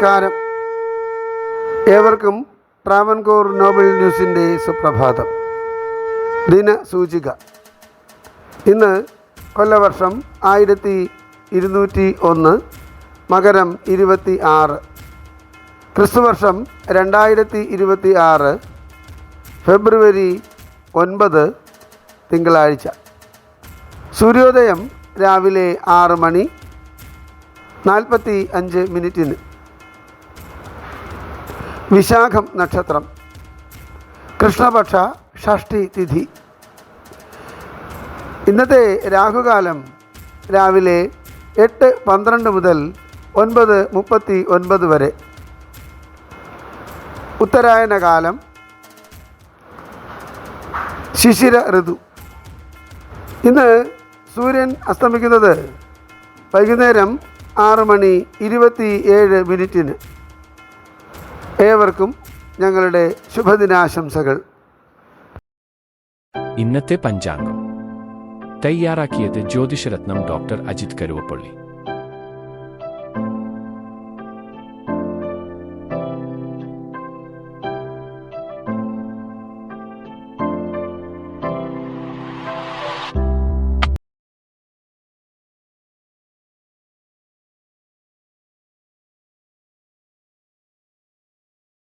നമസ്കാരം. ഏവർക്കും ട്രാവൻകൂർ നോബൽ ന്യൂസിൻ്റെ സുപ്രഭാതം. ദിനസൂചിക. ഇന്ന് കൊല്ലവർഷം 1201, മകരം 26, ക്രിസ്തുവർഷം 2026, ഫെബ്രുവരി 9, തിങ്കളാഴ്ച. സൂര്യോദയം രാവിലെ 6:45. വിശാഖം നക്ഷത്രം, കൃഷ്ണപക്ഷ ഷഷ്ഠി തിഥി. ഇന്നത്തെ രാഹുകാലം രാവിലെ 8:12 മുതൽ 9:39 വരെ. ഉത്തരായന കാലം, ശിശിര ഋതു. ഇന്ന് സൂര്യൻ അസ്തമിക്കുന്നത് വൈകുന്നേരം 6:27. ഏവർക്കും ഞങ്ങളുടെ ശുഭദിനാശംസകൾ. ഇന്നത്തെ പഞ്ചാംഗം തയ്യാറാക്കിയത് ജ്യോതിഷരത്നം ഡോക്ടർ അജിത് കരുവപ്പള്ളി.